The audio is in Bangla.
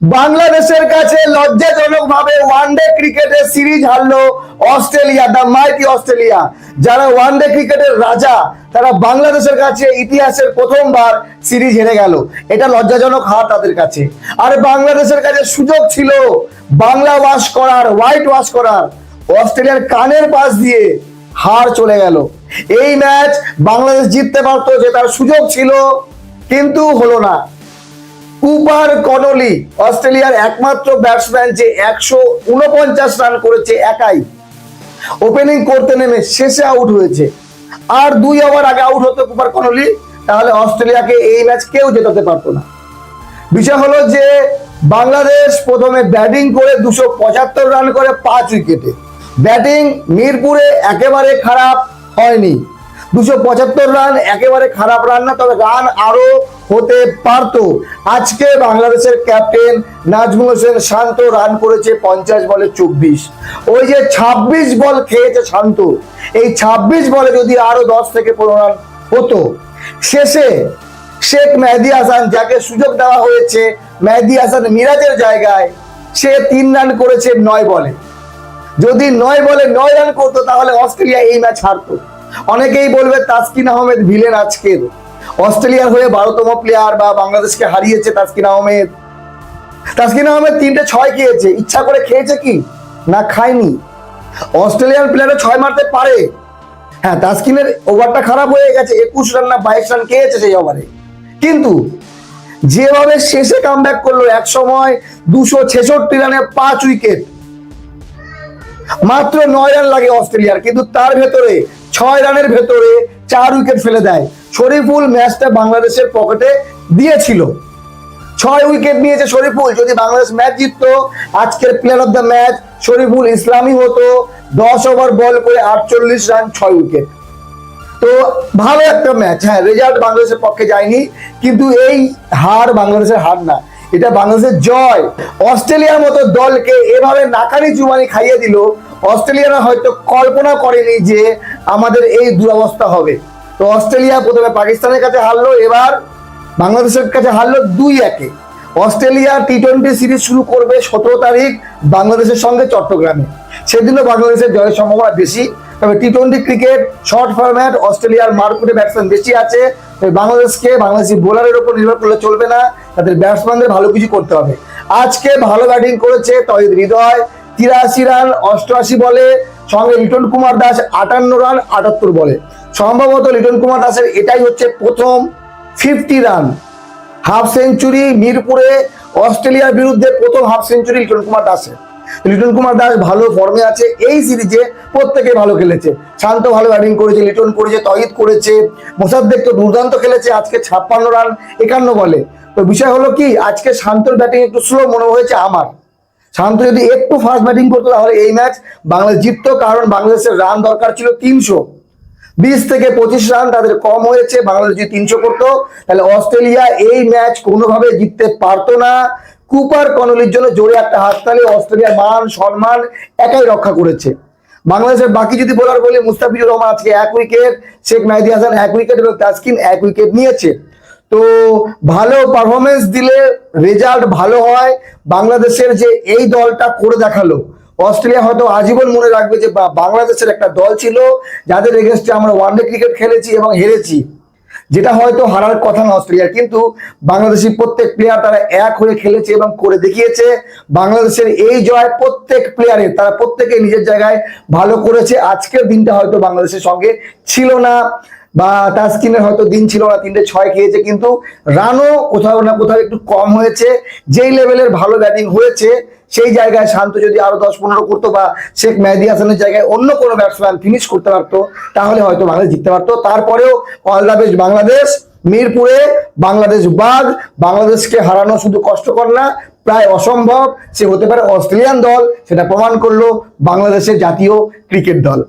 বাংলাদেশের কাছে লজ্জাজনকভাবে ওয়ানডে ক্রিকেটের সিরিজ হারলো অস্ট্রেলিয়া, দ্য মাইটি অস্ট্রেলিয়া। যারা ওয়ানডে ক্রিকেটের রাজা, তারা বাংলাদেশের কাছে ইতিহাসের প্রথমবার সিরিজ হেরে গেল। এটা লজ্জাজনক হার তাদের কাছে। আর বাংলাদেশের কাছে সুযোগ ছিল বাংলা ওয়াশ করার, হোয়াইট ওয়াশ করার। অস্ট্রেলিয়ার কানের পাশ দিয়ে হার চলে গেল। এই ম্যাচ বাংলাদেশ জিততে পারতো, জেতার সুযোগ ছিল, কিন্তু হলো না। কুপার কনলি অস্ট্রেলিয়ার একমাত্র ব্যাটসম্যান, যে 149 রান করেছে একাই, ওপেনিং করতে নেমে শেষে আউট হয়েছে। আর 2 ওভার আগে আউট হতো কুপার কনলি, তাহলে অস্ট্রেলিয়াকে এই ম্যাচ কেউ জেতাতে পারতো না। বিষয় হলো যে বাংলাদেশ প্রথমে ব্যাটিং করে 275 রান করে 5 উইকেটে। ব্যাটিং মিরপুরে একেবারে খারাপ হয়নি। 275 রান একেবারে খারাপ রান না, তবে রান আরো হতে পারতো। আজকে বাংলাদেশের ক্যাপ্টেন নাজমুল হোসেন শান্ত রান করেছে 50 বলে 24। ওই যে 26 বল খেয়েছে শান্ত, এই 26 বলে যদি আরো 10 থেকে 15 রান হতো। শেষে শেখ মেহেদী হাসান, যাকে সুযোগ দেওয়া হয়েছে মেহেদী হাসান মিরাজের জায়গায়, সে 3 রান করেছে 9 বলে। যদি 9 বলে 9 রান করতো, তাহলে অস্ট্রেলিয়া এই ম্যাচ হারতো। অনেকেই বলবে তাসকিন আহমেদ ভিলেন আজকের। অস্ট্রেলিয়ার হয়ে 12তম প্লেয়ার, বা বাংলাদেশকে হারিয়েছে তাসকিন আহমেদ। তাসকিন আহমেদ 3টে 6 খেয়েছে। ইচ্ছা করে খেয়েছে কি না? খায়নি। অস্ট্রেলিয়ান প্লেয়ারে 6 মারতে পারে। হ্যাঁ, তাসকিনের ওভারটা খারাপ হয়ে গেছে, 21 রান না 22 রান খেয়েছে সেই ওভারে। কিন্তু যেভাবে শেষে কামব্যাক করলো, এক সময় 266 রানে 5 উইকেট, মাত্র 9 রান লাগে অস্ট্রেলিয়ার, কিন্তু তার ভেতরে 6 রানের ভেতরে 4 উইকেট ফেলে দেয়। শরীফুল ম্যাচটা বাংলাদেশের পকেটে দিয়েছিল, 6 উইকেট নিয়েছে শরীফুল। যদি বাংলাদেশ ম্যাচ জিততো, আজকের player of the match Shoriful ইসলামই হতো। 10 ওভার বল করে 48 রান, 6 উইকেট। তো ভালো একটা ম্যাচ। হ্যাঁ, রেজাল্ট বাংলাদেশের পক্ষে যায়নি, কিন্তু এই হার বাংলাদেশের হার না, এটা বাংলাদেশের জয়। অস্ট্রেলিয়ার মতো দলকে এভাবে নাকানি চুবানি খাইয়ে দিল। অস্ট্রেলিয়ারা হয়তো কল্পনা করেনি যে আমাদের এই দুরবস্থা হবে। তো অস্ট্রেলিয়া প্রথমে পাকিস্তানের কাছে হারলো, এবার বাংলাদেশের কাছে হারলো 2-1। অস্ট্রেলিয়া টি20 সিরিজ শুরু করবে 17 তারিখ বাংলাদেশের সঙ্গে চট্টগ্রামে। সেদিনও বাংলাদেশের জয়ের সম্ভাবনা বেশি। তবে টি20 ক্রিকেট শর্ট ফরম্যাট, অস্ট্রেলিয়ার মারকুটে ব্যাটসম্যান বেশি আছে। বাংলাদেশি বোলারের উপর নির্ভর করলে চলবে না, তাদের ব্যাটসম্যানদের ভালো কিছু করতে হবে। আজকে ভালো ব্যাটিং করেছে তহিদ হৃদয়, 83 রান 88 বলে, সঙ্গে লিটন কুমার দাস 58 রান 78 বলে। সম্ভবত লিটন কুমার দাসের এটাই হচ্ছে প্রথম 50 রান হাফ সেঞ্চুরি মিরপুরে। অস্ট্রেলিয়ার বিরুদ্ধে প্রথম হাফ সেঞ্চুরি লিটন কুমার দাসের। লিটন কুমার দাস ভালো ফর্মে আছে। এই সিরিজে প্রত্যেকে ভালো খেলেছে। শান্ত ভালো ব্যাটিং করেছে, লিটন করেছে, তহিদ করেছে, মোসাদ্দেক তো দুর্দান্ত খেলেছে আজকে 56 রান 51 বলে। তো বিষয় হলো কি, আজকে শান্তর ব্যাটিং একটু স্লো মনে হয়েছে আমার। শান্ত যদি একটু ফাস্ট ব্যাটিং করতো, তাহলে এই ম্যাচ বাংলাদেশ জিততো। কারণ বাংলাদেশের রান দরকার ছিল 320 থেকে 25 রান, তাদের কম হয়েছে। বাংলাদেশ যদি 300 করতো, তাহলে অস্ট্রেলিয়া এই ম্যাচ কোনোভাবে জিততে পারতো না। কুপার কনলির জন্য জোরে একটা হাততালি। অস্ট্রেলিয়ার মান সম্মান একাই রক্ষা করেছে। বাংলাদেশের বাকি যদি বোলার বলি, মুস্তাফিজুর রহমান আজকে 1 উইকেট, শেখ মেহেদী হাসান 1 উইকেট এবং তাসকিন 1 উইকেট নিয়েছে। তো ভালো পারফরমেন্স দিলে রেজাল্ট ভালো হয়। বাংলাদেশের যে এই দলটা করে দেখালো, অস্ট্রেলিয়া হয়তো আজীবন মনে রাখবে যে বাংলাদেশের একটা দল ছিল যাদের এগেনস্টে আমরা ওয়ানডে ক্রিকেট খেলেছি এবং হেরেছি, যেটা হয়তো হারার কথা না অস্ট্রেলিয়ার। কিন্তু বাংলাদেশি প্রত্যেক প্লেয়ার তারা এক হয়ে খেলেছে এবং করে দেখিয়েছে। বাংলাদেশের এই জয় প্রত্যেক প্লেয়ারের, তারা প্রত্যেকে নিজের জায়গায় ভালো করেছে। আজকের দিনটা হয়তো বাংলাদেশের সঙ্গে ছিল না, বা তাসকিনের হয়তো দিন ছিল না, 3টে 6 খেয়েছে, কিন্তু রানও কোথাও না কোথাও একটু কম হয়েছে। যেই লেভেলের ভালো ব্যাটিং হয়েছে, সেই জায়গায় শান্ত যদি আরো 10-15 করতো, বা শেখ মেহেদী হাসানের জায়গায় অন্য কোনো ব্যাটসম্যান ফিনিশ করতে পারতো, তাহলে হয়তো বাংলাদেশ জিততে পারতো। তারপরেও অল দ্য বেস্ট বাংলাদেশ। মিরপুরে বাংলাদেশ বাঘ। বাংলাদেশকে হারানো শুধু কষ্টকর না, প্রায় অসম্ভব। সে হতে পারে অস্ট্রেলিয়ান দল, সেটা প্রমাণ করলো বাংলাদেশের জাতীয় ক্রিকেট দল।